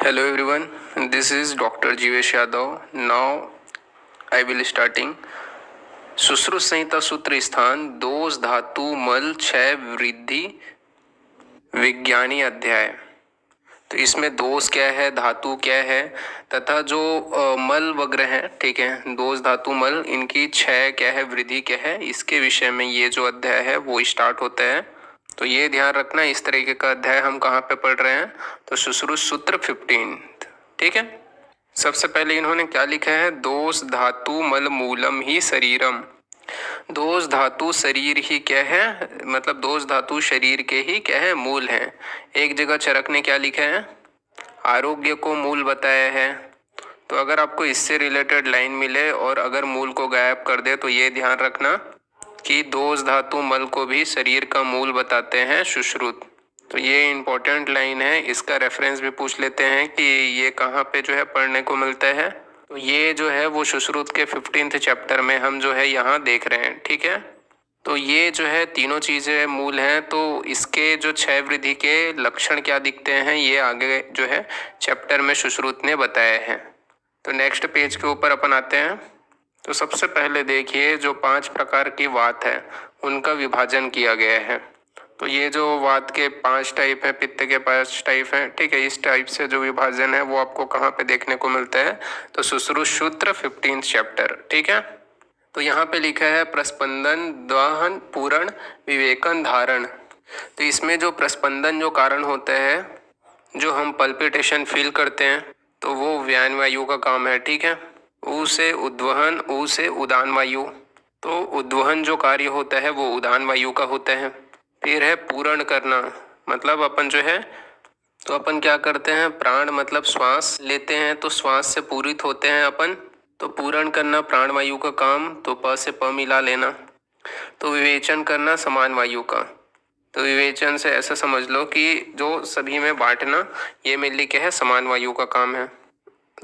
Hello everyone, this is Dr. Jivesh Yadav. Now I will starting Sushruta संहिता सूत्र स्थान दोष धातु मल क्षय वृद्धि विज्ञानी अध्याय। तो इसमें दोष क्या है, धातु क्या है तथा जो मल वगैरह है, ठीक है, दोष धातु मल इनकी क्षय क्या है, वृद्धि क्या है, इसके विषय में ये जो अध्याय है वो स्टार्ट होता है। तो ये ध्यान रखना, इस तरीके का अध्याय हम कहाँ पे पढ़ रहे हैं, तो सुश्रुत सूत्र 15, ठीक है। सबसे पहले इन्होंने क्या लिखा है, दोष धातु मल मूलम ही शरीरम। दोष धातु शरीर ही क्या है, मतलब दोष धातु शरीर के ही क्या है, मूल है। एक जगह चरक ने क्या लिखा है, आरोग्य को मूल बताया है। तो अगर आपको इससे रिलेटेड लाइन मिले और अगर मूल को गायब कर दे तो ये ध्यान रखना कि दोष धातु मल को भी शरीर का मूल बताते हैं सुश्रुत। तो ये इंपॉर्टेंट लाइन है, इसका रेफरेंस भी पूछ लेते हैं कि ये कहाँ पे जो है पढ़ने को मिलता है। तो ये जो है वो सुश्रुत के 15th चैप्टर में हम जो है यहाँ देख रहे हैं, ठीक है। तो ये जो है तीनों चीज़ें मूल हैं, तो इसके जो क्षय वृद्धि के लक्षण क्या दिखते हैं ये आगे जो है चैप्टर में सुश्रुत ने बताया है। तो नेक्स्ट पेज के ऊपर अपन आते हैं। तो सबसे पहले देखिए जो 5 प्रकार की वात है उनका विभाजन किया गया है। तो ये जो वात के 5 टाइप है, पित्त के 5 टाइप हैं, ठीक है। इस टाइप से जो विभाजन है वो आपको कहाँ पे देखने को मिलता है, तो सुश्रुत सूत्र 15th चैप्टर, ठीक है। तो यहाँ पे लिखा है प्रस्पंदन द्वाहन पूरण विवेकन धारण। तो इसमें जो प्रस्पंदन जो कारण होता है, जो हम पल्पिटेशन फील करते हैं, तो वो व्यान वायु का काम है, ठीक है। ऊ से उद्वहन, ऊ से उदान वायु। तो उद्वहन जो कार्य होता है वो उदान वायु का होता है। फिर है पूर्ण करना, मतलब अपन जो है, तो अपन क्या करते हैं, प्राण मतलब श्वास लेते हैं तो श्वास से पूरित होते हैं अपन, तो पूर्ण करना प्राण वायु का काम, तो प से प मिला लेना। तो विवेचन करना समान वायु का, तो विवेचन से ऐसा समझ लो कि जो सभी में बांटना, ये मेनली क्या है, समान वायु का काम है।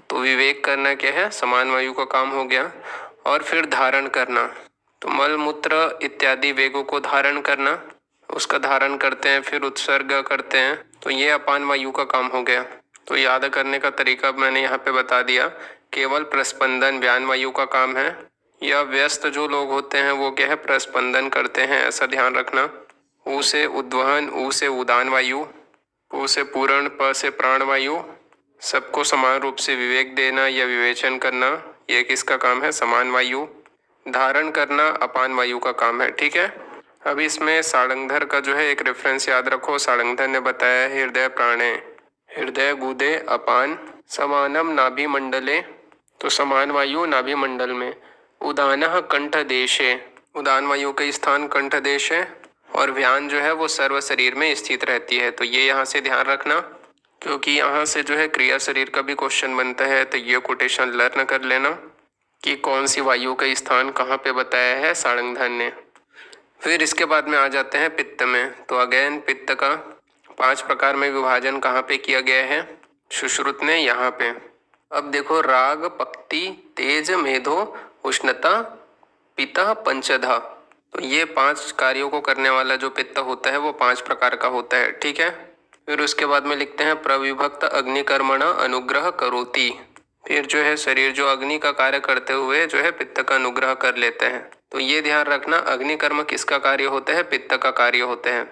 तो विवेक करना क्या है, समान वायु का काम हो गया। और फिर धारण करना, तो मल मूत्र इत्यादि वेगों को धारण करना, उसका धारण करते हैं, फिर उत्सर्ग करते हैं, तो ये अपान वायु का काम हो गया। तो याद करने का तरीका मैंने यहाँ पे बता दिया, केवल प्रस्पंदन व्यान वायु का काम है, या व्यस्त जो लोग होते हैं वो क्या है, प्रस्पंदन करते हैं, ऐसा ध्यान रखना। ऊ से उद्वहन, ऊ से उदान वायु, ऊ से पूर्ण, प से प्राण वायु, सबको समान रूप से विवेक देना या विवेचन करना, ये किसका काम है, समान वायु। धारण करना अपान वायु का काम है, ठीक है। अब इसमें सारंगधर का जो है एक रेफरेंस याद रखो। सारंगधर ने बताया हृदय प्राणे, हृदय गुदे अपान समानम नाभि मंडले, तो समान वायु नाभि मंडल में। उदानः कंठ देशे, उदान वायु का स्थान कंठ देश है, और व्यान जो है वो सर्व शरीर में स्थित रहती है। तो ये यहाँ से ध्यान रखना, क्योंकि यहाँ से जो है क्रिया शरीर का भी क्वेश्चन बनता है, तो ये कोटेशन लर्न कर लेना कि कौन सी वायु का स्थान कहाँ पे बताया है सारंगधर ने। फिर इसके बाद में आ जाते हैं पित्त में। तो अगेन पित्त का 5 प्रकार में विभाजन कहाँ पे किया गया है, सुश्रुत ने यहाँ पे। अब देखो राग पक्ति तेज मेधो उष्णता पिता पंचधा, तो ये 5 कार्यों को करने वाला जो पित्त होता है वो 5 प्रकार का होता है, ठीक है। फिर उसके बाद में लिखते हैं प्रविभक्त अग्निकर्मणा अनुग्रह करोति, फिर जो है शरीर जो अग्नि का कार्य करते हुए जो है पित्त का अनुग्रह कर लेते हैं। तो ये ध्यान रखना, अग्निकर्म किसका कार्य होता है, पित्त का कार्य होते हैं।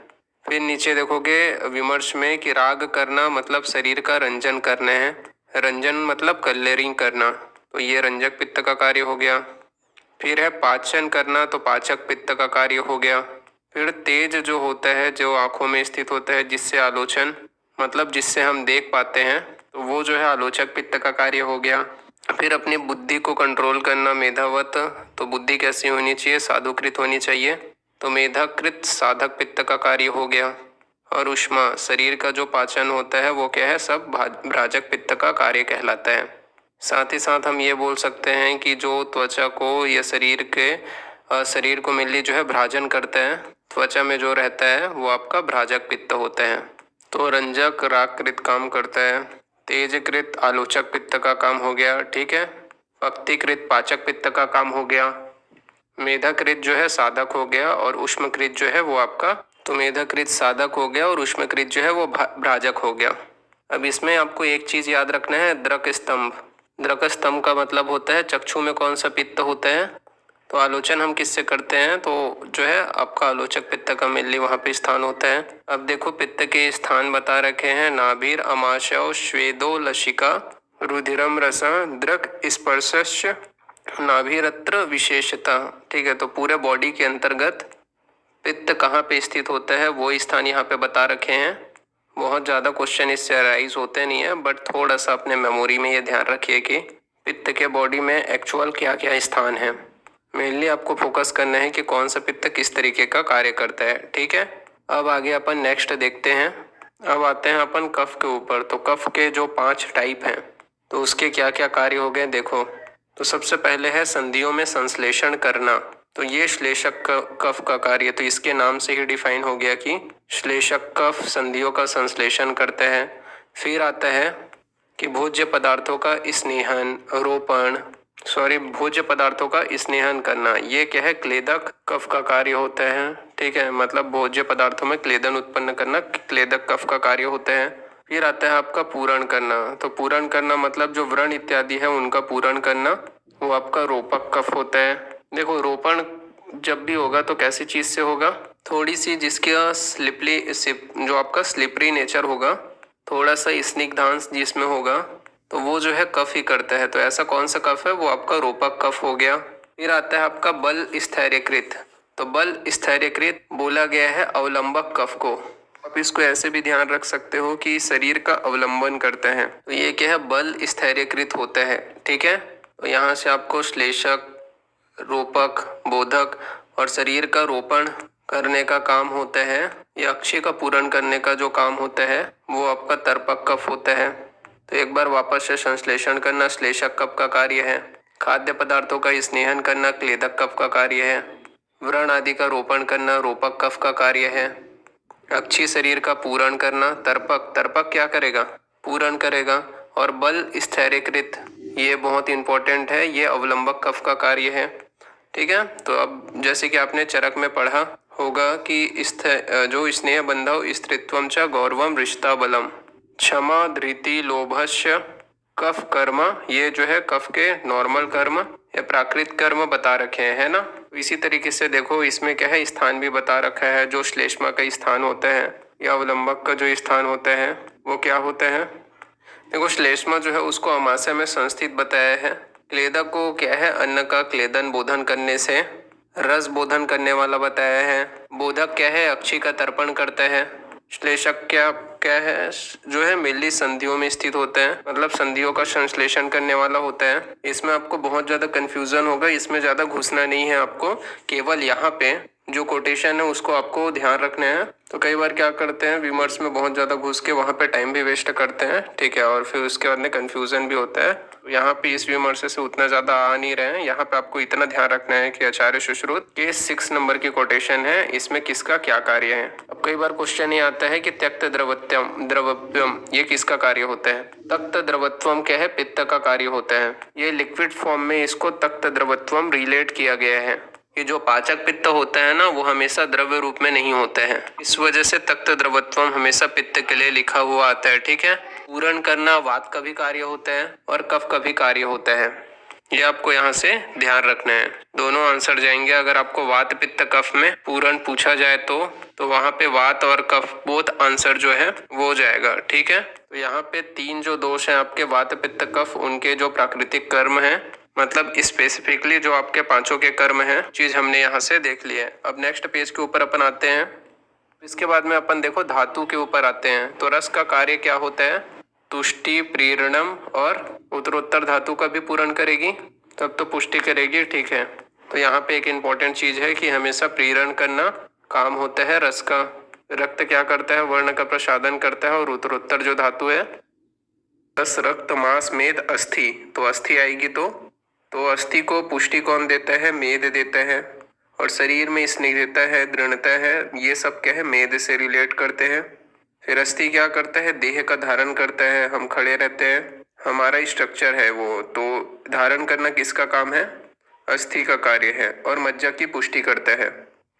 फिर नीचे देखोगे विमर्श में कि राग करना मतलब शरीर का रंजन करने हैं, रंजन मतलब कलरिंग करना, तो ये रंजक पित्त का कार्य हो गया। फिर है पाचन करना, तो पाचक पित्त का कार्य हो गया। फिर तेज जो होता है, जो आंखों में स्थित होता है, जिससे आलोचन मतलब जिससे हम देख पाते हैं, तो वो जो है आलोचक पित्त का कार्य हो गया। फिर अपनी बुद्धि को कंट्रोल करना मेधावत, तो बुद्धि कैसी होनी चाहिए, साधुकृत होनी चाहिए, तो मेधाकृत साधक पित्त का कार्य हो गया। और उष्मा शरीर का जो पाचन होता है वो क्या है, सब भ्राजक पित्त का कार्य कहलाता है। साथ ही साथ हम ये बोल सकते हैं कि जो त्वचा को या शरीर को मिलनी जो है भ्राजन करता है, त्वचा में जो रहता है वो आपका भ्राजक पित्त होता है। तो रंजक रागकृत काम करता है, तेजकृत आलोचक पित्त का काम हो गया, ठीक है। पक्तिकृत पाचक पित्त का काम हो गया। मेधाकृत जो है साधक हो गया, और उष्मकृत जो है वो आपका, तो मेधाकृत साधक हो गया और उष्मकृत जो है वो भ्राजक हो गया। अब इसमें आपको एक चीज याद रखना है, दृक स्तंभ। दृक स्तंभ का मतलब होता है चक्षु में कौन सा पित्त होता है। तो आलोचन हम किससे करते हैं, तो जो है आपका आलोचक पित्त का मेनली वहां पे स्थान होता है। अब देखो पित्त के स्थान बता रखे हैं, नाभिर अमाशय श्वेदो लसिका रुधिरम रसा दृक स्पर्शस्य नाभिरत्र विशेषता। ठीक है, तो पूरे बॉडी के अंतर्गत पित्त कहाँ पे स्थित होता है वो स्थान यहाँ पे बता रखे हैं। बहुत ज़्यादा क्वेश्चन इससे अराइज होते नहीं है, बट थोड़ा सा अपने मेमोरी में ये ध्यान रखिए कि पित्त के बॉडी में एक्चुअल क्या क्या स्थान है। मेनली आपको फोकस करना है कि कौन सा पित्त किस तरीके का कार्य करता है। ठीक है, अब आगे अपन नेक्स्ट देखते हैं। अब आते हैं अपन कफ के ऊपर। तो कफ के जो 5 टाइप हैं तो उसके क्या क्या कार्य हो गए देखो। तो सबसे पहले है संधियों में संश्लेषण करना। तो ये श्लेषक कफ का कार्य, तो इसके नाम से ही डिफाइन हो गया कि श्लेषक कफ संधियों का संश्लेषण करते हैं। फिर आता है कि भोज्य पदार्थों का स्नेहन रोपण भोज्य पदार्थों का स्नेहन करना, ये क्या है, क्लेदक कफ का कार्य होता है। ठीक है, मतलब भोज्य पदार्थों में क्लेदन उत्पन्न करना क्लेदक कफ का कार्य होता है। फिर आता है आपका पूरण करना। तो पूरण करना मतलब जो व्रण इत्यादि है उनका पूरण करना, वो आपका रोपक कफ होता है। देखो रोपण जब भी होगा तो कैसी चीज से होगा, थोड़ी सी जिसका जो आपका स्लिपरी नेचर होगा, थोड़ा सा स्निग्धांश जिसमें होगा, तो वो जो है कफ ही करता है। तो ऐसा कौन सा कफ है, वो आपका रोपक कफ हो गया। फिर आता है आपका बल स्थैर्यकृत। तो बल स्थैर्यकृत बोला गया है अवलंबक कफ को। आप इसको ऐसे भी ध्यान रख सकते हो कि शरीर का अवलंबन करते हैं, तो ये क्या है, बल स्थैर्यकृत होता है। ठीक है, तो यहाँ से आपको श्लेषक रोपक बोधक और शरीर का रोपण करने का काम होता है, या अक्षय का पूरण करने का जो काम होता है वो आपका तर्पक कफ होता है। तो एक बार वापस से संश्लेषण करना श्लेषक कफ का कार्य है। खाद्य पदार्थों का स्नेहन करना क्लेदक कफ का कार्य है। व्रण आदि का रोपण करना रोपक कफ का कार्य है। अक्षी शरीर का पूरण करना तर्पक क्या करेगा, पूरण करेगा। और बल स्थैर्यकृत, ये बहुत इंपॉर्टेंट है, ये अवलंबक कफ का कार्य है। ठीक है, तो अब जैसे कि आपने चरक में पढ़ा होगा कि जो स्नेह बंधव स्त्रीत्वम च गौरवम रिश्ता बलम क्षमा धृति लोभस्य कफ कर्म, ये जो है कफ के नॉर्मल कर्म या प्राकृत कर्म बता रखे हैं, है ना। इसी तरीके से देखो इसमें क्या है, स्थान भी बता रखा है। जो श्लेष्मा का स्थान होता है या अवलंबक का जो स्थान होता है वो क्या होता है। देखो श्लेष्मा जो है उसको अमाशय में संस्थित बताया है। क्लेदक को क्या है, अन्न का क्लेदन बोधन करने से रस बोधन करने वाला बताया है। बोधक क्या है, अक्षी का तर्पण करता है। श्लेषक क्या क्या है, जो है मेनली संधियों में स्थित होते हैं, मतलब संधियों का संश्लेषण करने वाला होता है। इसमें आपको बहुत ज्यादा कंफ्यूजन होगा, इसमें ज्यादा घुसना नहीं है आपको, केवल यहाँ पे जो कोटेशन है उसको आपको ध्यान रखना है। तो कई बार क्या करते हैं, विमर्श में बहुत ज्यादा घुस के वहां पे टाइम भी वेस्ट करते हैं। ठीक है, और फिर उसके बाद में कंफ्यूजन भी होता है। यहाँ पे इस विमर्श से उतना ज्यादा आ नहीं रहे हैं। यहाँ पे आपको इतना ध्यान रखना है कि आचार्य सुश्रुत के 6 नंबर की कोटेशन है, इसमें किसका क्या कार्य है। अब कई बार क्वेश्चन ये आता है कि त्यक्त द्रवत्वम ये किसका कार्य होता है। तक्त द्रवत्वम क्या है, पित्त का कार्य होता है। ये लिक्विड फॉर्म में इसको तक्त द्रवत्वम रिलेट किया गया है। ये जो पाचक पित्त होता है ना, वो हमेशा द्रव्य रूप में नहीं होता है, इस वजह से तक्त द्रवत्वम हमेशा पित्त के लिए लिखा हुआ आता है। ठीक है, पूरण करना वात का भी कार्य होता है और कफ का भी कार्य होता है, ये आपको यहाँ से ध्यान रखना है। दोनों आंसर जाएंगे। अगर आपको वात पित्त कफ में पूरण पूछा जाए तो वहां पे वात और कफ बोथ आंसर जो है वो जाएगा। ठीक है, तो यहाँ पे 3 जो दोष हैं आपके वात पित्त कफ, उनके जो प्राकृतिक कर्म है, मतलब स्पेसिफिकली जो आपके 5 के कर्म हैं, चीज हमने यहाँ से देख ली है। अब नेक्स्ट पेज के ऊपर अपन आते हैं। इसके बाद में अपन देखो धातु के ऊपर आते हैं। तो रस का कार्य क्या होता है, तुष्टि प्रीरणम, और उत्तरोत्तर धातु का भी पूरण करेगी तब तो पुष्टि करेगी। ठीक है, तो यहाँ पे एक इम्पोर्टेंट चीज है कि हमेशा प्रीरण करना काम होता है रस का। रक्त क्या करता है, वर्ण का प्रसादन करता है। और उत्तरोत्तर जो धातु है, रस रक्त मांस मेद अस्थि, तो अस्थि आएगी तो अस्थि को पुष्टि कौन देता है, मेद देता है। और शरीर में स्निग्धता है, दृढ़ता है, ये सब क्या है, मेद से रिलेट करते हैं। फिर अस्थि क्या करता है, देह का धारण करता है, हम खड़े रहते हैं, हमारा स्ट्रक्चर है वो, तो धारण करना किसका काम है, अस्थि का कार्य है। और मज्जा की पुष्टि करता है।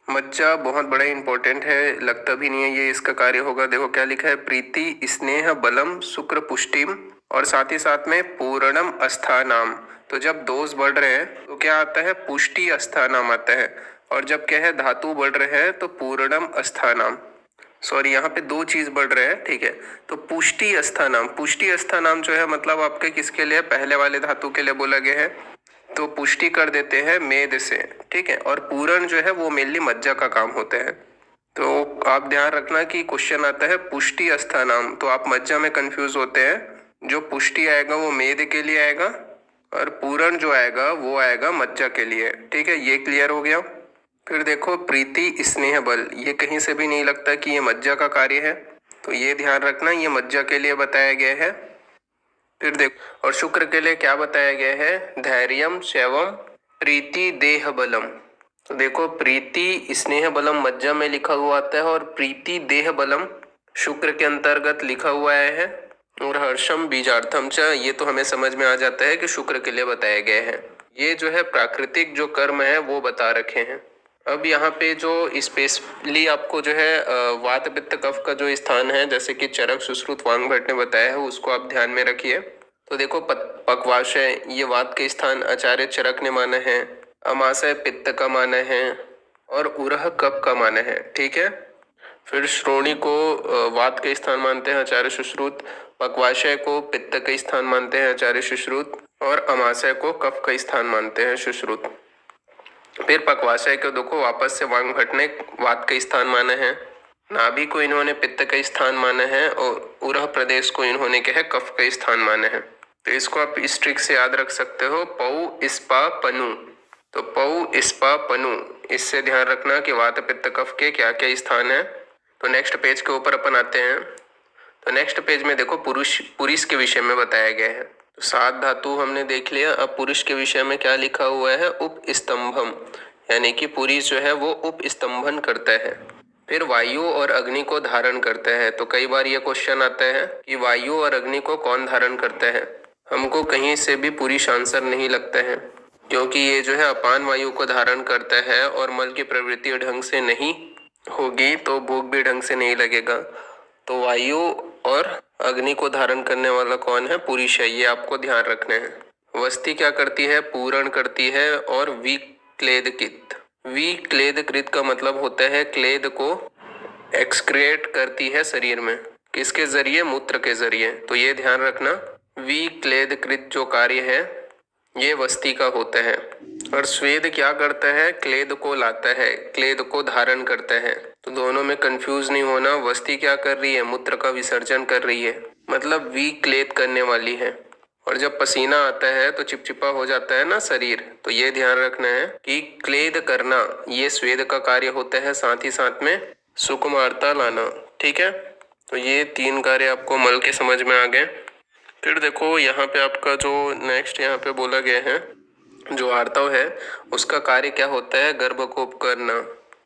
मज्जा बहुत बड़ा इंपॉर्टेंट है, लगता भी नहीं है ये इसका कार्य होगा। देखो क्या लिखा है, प्रीति स्नेह बलम शुक्र पुष्टिम, और साथ ही साथ में पूर्णम अस्थानाम। तो जब दोष बढ़ रहे हैं तो क्या आता है, पुष्टि अस्थानाम आता है, और जब क्या है, धातु बढ़ रहे हैं तो पूर्णम अस्थानाम। सॉरी, यहाँ पे दो चीज बढ़ रहे हैं, ठीक है। तो पुष्टि अस्थानाम, पुष्टि अस्थानाम जो है मतलब आपके किसके लिए, पहले वाले धातु के लिए बोला गया है, तो पुष्टि कर देते हैं मेद से, ठीक है। और पूरण जो है वो मेनली मज्जा का काम होता है। तो आप ध्यान रखना कि क्वेश्चन आता है पुष्टि अस्थानाम, तो आप मज्जा में कंफ्यूज होते हैं। जो पुष्टि आएगा वो मेद के लिए आएगा, और पूरण जो आएगा वो आएगा मज्जा के लिए, ठीक है। ये क्लियर हो गया। फिर देखो प्रीति स्नेह बल, ये कहीं से भी नहीं लगता कि ये मज्जा का कार्य है, तो ये ध्यान रखना, ये मज्जा के लिए बताया गया है। फिर देखो, और शुक्र के लिए क्या बताया गया है, धैर्यम शैवम प्रीति देह बलम। तो देखो प्रीति स्नेह बलम मज्जा में लिखा हुआ आता है, और प्रीति देह बलम शुक्र के अंतर्गत लिखा हुआ है, और हर्षम बीजार्थम च, ये तो हमें समझ में आ जाता है कि शुक्र के लिए बताया गया है। ये जो है प्राकृतिक जो कर्म है वो बता रखे हैं। अब यहाँ पे जो स्पेशली आपको जो है वात पित्त कफ का जो स्थान है, जैसे कि चरक सुश्रुत वांग भट्ट ने बताया है, उसको आप ध्यान में रखिए। तो देखो पक्वाशय ये वात के स्थान आचार्य चरक ने माना है, अमाशय पित्त का माना है, और उरह कफ का माना है, ठीक है। फिर श्रोणी को वात के स्थान मानते हैं आचार्य सुश्रुत, पक्वाशय को पित्त के स्थान मानते हैं आचार्य सुश्रुत, और अमाशय को कफ का स्थान मानते हैं सुश्रुत। फिर पक्वाशय को देखो वापस से वांग भट्ट ने वात का स्थान माना है, नाभि को इन्होंने पित्त का स्थान माना है, और उरह प्रदेश को इन्होंने क्या है, कफ का स्थान माना है। तो इसको आप इस ट्रिक से याद रख सकते हो, पौ इस्पा पनु। तो पौ इस्पा पनु, इससे ध्यान रखना कि वात पित्त कफ के क्या क्या स्थान है। तो नेक्स्ट पेज के ऊपर अपन आते हैं। तो नेक्स्ट पेज में देखो पुरुष के विषय में बताया गया है। तो सात धातु हमने देख लिया, अब पुरुष के विषय में क्या लिखा हुआ है, उपस्तंभम, यानी कि पुरुष जो है वो उपस्तंभन करता है। फिर वायु और अग्नि को धारण करता है। तो कई बार ये क्वेश्चन आता है कि वायु और अग्नि को कौन धारण करता है। हमको कहीं से भी पुरुष आंसर नहीं लगता है, क्योंकि ये जो है अपान वायु को धारण करता है, और मल की प्रवृत्ति ढंग से नहीं होगी तो भूख भी ढंग से नहीं लगेगा। तो वायु और अग्नि को धारण करने वाला कौन है, पुरुष है, ये आपको ध्यान रखना है। वस्ती क्या करती है, पूरण करती है, और विक्लेदकृत, विक्लेदकृत का मतलब होता है क्लेद को एक्सक्रिएट करती है शरीर में, किसके जरिए, मूत्र के जरिए। तो ये ध्यान रखना, विक्लेदकृत जो कार्य है ये वस्ती का होता है। और स्वेद क्या करता है, क्लेद को लाता है, क्लेद को धारण करता है। तो दोनों में कंफ्यूज नहीं होना, वस्ती क्या कर रही है, मूत्र का विसर्जन कर रही है, मतलब विक्लेद करने वाली है। और जब पसीना आता है तो चिपचिपा हो जाता है ना शरीर, तो ये ध्यान रखना है कि क्लेद करना ये स्वेद का कार्य होता है, साथ ही साथ में सुकुमारता लाना, ठीक है। तो ये तीन कार्य आपको मल के समझ में आ गए। फिर देखो यहाँ पे आपका जो नेक्स्ट यहाँ पे बोला गया है, जो आर्तव है उसका कार्य क्या होता है, गर्भ को करना।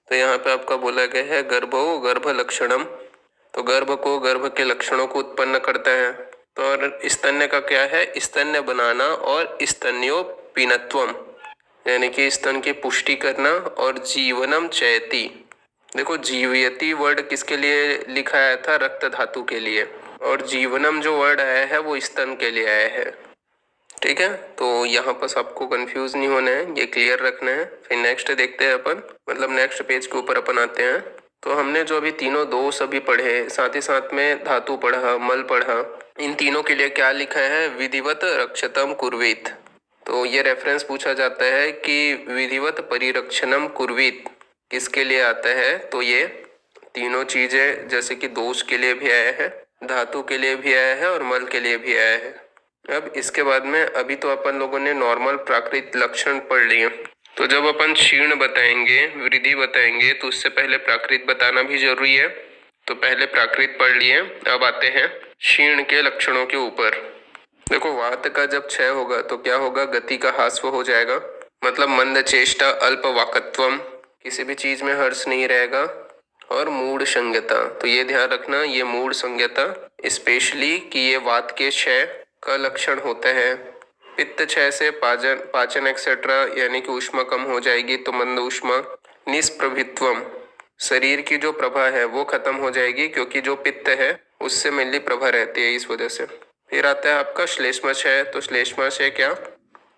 तो यहाँ पे आपका बोला गया है गर्भो गर्भ लक्षणम, तो गर्भ को गर्भ के लक्षणों को उत्पन्न करता है। तो और स्तन्य का क्या है, स्तन्य बनाना और स्तन्योपीनत्वम, यानी कि स्तन की पुष्टि करना, और जीवनम चयति। देखो जीवयति वर्ड किसके लिए लिखा आया था, रक्त धातु के लिए, और जीवनम जो वर्ड आया है वो स्तन के लिए आया है, ठीक है। तो यहाँ पर आपको कंफ्यूज नहीं होना है, ये क्लियर रखना है। फिर नेक्स्ट देखते हैं अपन, मतलब नेक्स्ट पेज के ऊपर अपन आते हैं। तो हमने जो अभी तीनों दोष अभी पढ़े, साथ ही साथ में धातु पढ़ा, मल पढ़ा, इन तीनों के लिए क्या लिखा है, विधिवत रक्षतम कुर्वीत। तो ये रेफरेंस पूछा जाता है कि विधिवत परिरक्षणम कुर्वीत किसके लिए आता है, तो ये तीनों चीजें जैसे कि दोष के लिए भी आया है, धातु के लिए भी आया है, और मल के लिए भी आया है। अब इसके बाद में अभी तो अपन लोगों ने नॉर्मल प्राकृत लक्षण पढ़ लिए, तो जब अपन क्षीण बताएंगे, वृद्धि बताएंगे, तो उससे पहले प्राकृत बताना भी जरूरी है। तो पहले प्राकृत पढ़ लिए, अब आते हैं क्षीण के लक्षणों के ऊपर। देखो वात का जब क्षय होगा तो क्या होगा, गति का ह्रास हो जाएगा, मतलब मंद चेष्टा, अल्प वाकत्वम, किसी भी चीज में हर्ष नहीं रहेगा, और मूढ़ संज्ञता। तो ये ध्यान रखना, ये मूढ़ संज्ञता स्पेशली कि ये वात के क्षय का लक्षण होता है। पित्त क्षय से पाचन एक्सेट्रा, यानी कि ऊष्मा कम हो जाएगी तो मंद ऊष्मा, निष्प्रभित्वम, शरीर की जो प्रभा है वो खत्म हो जाएगी, क्योंकि जो पित्त है उससे मेनली प्रभा रहती है, इस वजह से। फिर आता है आपका श्लेष्माशय। तो श्लेष्माशय क्या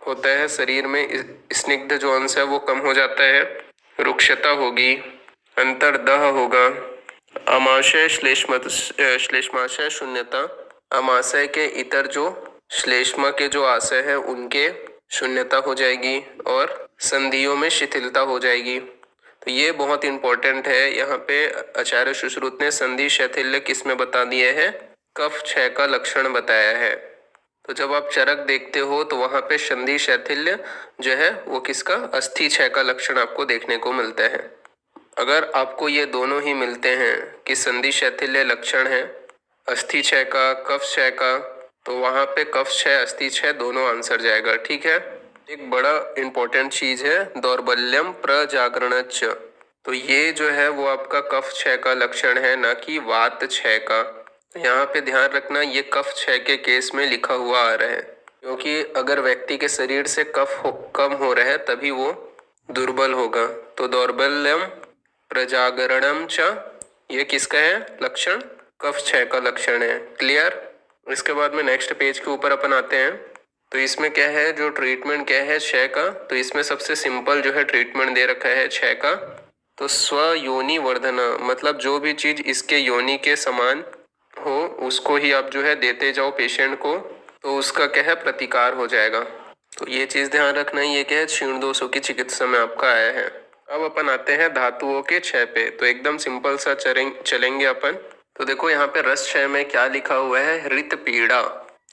होता है, शरीर में स्निग्ध जो अंश है वो कम हो जाता है, रुक्षता होगी, अंतर्दह होगा, अमाशय श्लेष्माशय शून्यता, अमाशय के इतर जो श्लेष्मा के जो आशय है उनके शून्यता हो जाएगी, और संधियों में शिथिलता हो जाएगी। तो ये बहुत इंपॉर्टेंट है। यहाँ पे आचार्य सुश्रुत ने संधि शैथिल्य किस में बता दिए हैं, कफ क्षय का लक्षण बताया है। तो जब आप चरक देखते हो तो वहां पे संधि शैथिल्य जो है वो किसका, अस्थि क्षय का लक्षण आपको देखने को मिलता है। अगर आपको ये दोनों ही मिलते हैं कि संधि शैथिल्य लक्षण है अस्थि क्षय का, कफ क्षय का, तो वहां पे कफ क्षय अस्थि क्षय दोनों आंसर जाएगा। ठीक है। एक बड़ा इंपॉर्टेंट चीज है दौर्बल्यम प्रजागरणच। तो ये जो है वो आपका कफ क्षय का लक्षण है, ना कि वात क्षय का। यहाँ पे ध्यान रखना, ये कफ क्षय के केस में लिखा हुआ आ रहा है, क्योंकि अगर व्यक्ति के शरीर से कम हो रहा है तभी वो दुर्बल होगा। तो दौर्बल्यम प्रजागरणम च, ये किसका है लक्षण, कफ क्षय का लक्षण है। क्लियर। इसके बाद में नेक्स्ट पेज के ऊपर अपन आते हैं। तो इसमें क्या है, जो ट्रीटमेंट क्या है क्षय का, तो इसमें सबसे सिंपल जो है ट्रीटमेंट दे रखा है क्षय का। तो स्व योनि वर्धना, मतलब जो भी चीज इसके योनि के समान हो उसको ही आप जो है देते जाओ पेशेंट को, तो उसका क्या है प्रतिकार हो जाएगा। तो ये चीज ध्यान रखना, ये क्या है क्षीण दोषों की चिकित्सा में आपका आया है। अब अपन आते हैं धातुओं के क्षय पे। तो एकदम सिंपल सा चलेंगे अपन। तो देखो यहाँ पे रस क्षय में क्या लिखा हुआ है, हृत पीड़ा,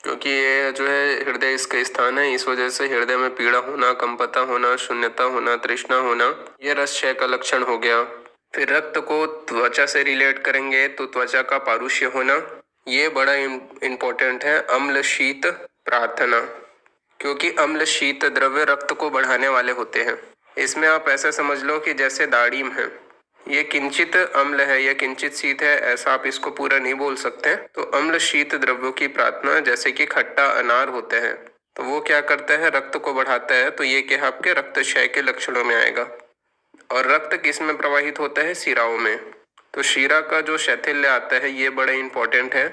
क्योंकि ये जो है हृदय इसका स्थान है, इस वजह से हृदय में पीड़ा होना, कंपता होना, शून्यता होना, तृष्णा होना, ये रस क्षय का लक्षण हो गया। फिर रक्त को त्वचा से रिलेट करेंगे तो त्वचा का पारुष्य होना, ये बड़ा इम्पोर्टेंट है। अम्ल शीत प्रार्थना, क्योंकि अम्ल शीत द्रव्य रक्त को बढ़ाने वाले होते हैं। इसमें आप ऐसा समझ लो कि जैसे दाड़िम है, ये किंचित अम्ल है या किंचित शीत है, ऐसा आप इसको पूरा नहीं बोल सकते। तो अम्ल शीत द्रव्यों की प्रार्थना, जैसे कि खट्टा अनार होते हैं, तो वो क्या करता है रक्त को बढ़ाता है, तो ये क्या आपके रक्त क्षय के लक्षणों में आएगा। और रक्त किस में प्रवाहित होता है, शिराओं में। तो शिरा का जो शैथिल्य आता है ये बड़ा इंपॉर्टेंट है,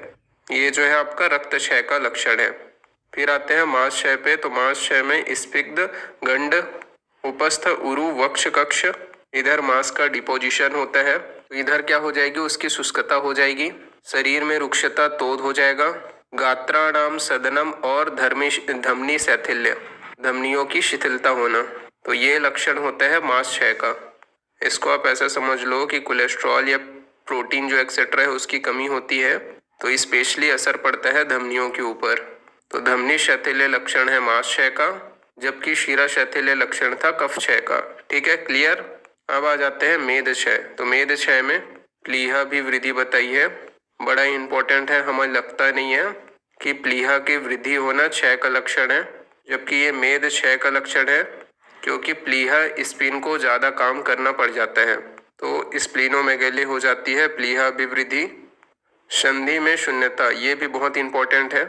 ये जो है आपका रक्त क्षय का लक्षण है। फिर आते हैं मांस क्षय पे। तो मांस क्षय में स्पिग्ध गंड उपस्थ उरु वक्ष कक्ष, इधर मांस का डिपोजिशन होता है, तो इधर क्या हो जाएगी, उसकी शुष्कता हो जाएगी, शरीर में रुक्षता तोद हो जाएगा, गात्राणाम सदनम और धमनी शैथिल्य, धमनियों की शिथिलता होना। तो ये लक्षण होता है मांस क्षय का। इसको आप ऐसा समझ लो कि कोलेस्ट्रॉल या प्रोटीन जो एक्सेट्रा है उसकी कमी होती है, तो स्पेशली असर पड़ता है धमनियों के ऊपर। तो धमनी शैथिल्य लक्षण है मांस क्षय का, जबकि शिरा शैथिल्य लक्षण था कफ क्षय का। ठीक है, क्लियर। अब आ जाते हैं मेद क्षय। तो मेद क्षय में प्लीहा भी वृद्धि बताई है, बड़ा इंपॉर्टेंट है, हमें लगता नहीं है कि प्लीहा की वृद्धि होना क्षय का लक्षण है, जबकि ये मेद क्षय का लक्षण है, क्योंकि प्लीहा स्प्लीन को ज्यादा काम करना पड़ जाता है, तो स्प्लीनोमेगेली हो जाती है, प्लीहा विवृद्धि। संधि में शून्यता, ये भी बहुत इंपॉर्टेंट है।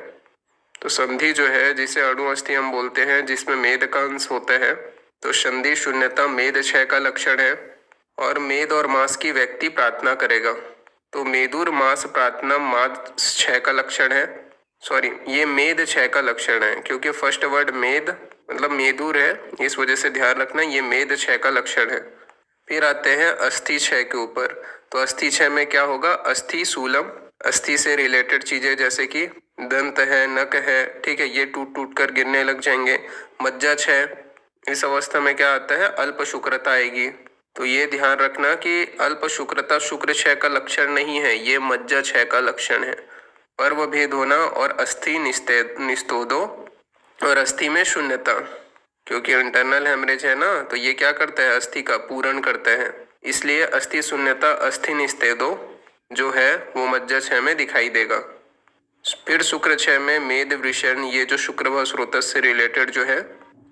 तो संधि जो है, जिसे अणु अस्थि हम बोलते हैं, जिसमें मेद का अंश होता है, तो संधि शून्यता मेद क्षय का लक्षण है। और मेद और मांस की व्यक्ति प्रार्थना करेगा, तो मेदुर मांस प्रार्थना मांस क्षय का लक्षण है। सॉरी, ये मेद क्षय का लक्षण है, क्योंकि फर्स्ट वर्ड मेद मतलब मेदुर है, इस वजह से ध्यान रखना ये मेद क्षय का लक्षण है। फिर आते हैं अस्थि क्षय के ऊपर। तो अस्थि क्षय में क्या होगा, अस्थि शूलम, अस्थि से रिलेटेड चीजें जैसे कि दंत है, नक है, ठीक है, ये टूट टूट कर गिरने लग जाएंगे। मज्जा क्षय, इस अवस्था में क्या आता है, अल्प शुक्रता आएगी। तो ये ध्यान रखना कि अल्प शुक्रता शुक्र क्षय का लक्षण नहीं है, ये मज्जा क्षय का लक्षण है। पर्व भेद होना और अस्थि निस्तोदो, और अस्थि में शून्यता, क्योंकि इंटरनल हेमरेज है ना, तो ये क्या करता है, अस्थि का पूरण करता है, इसलिए अस्थि शून्यता अस्थि निस्तेदो जो है वो मज्जा क्षय में दिखाई देगा। फिर शुक्र क्षय में मेद वृषण, ये जो शुक्र व स्रोतस से रिलेटेड जो है,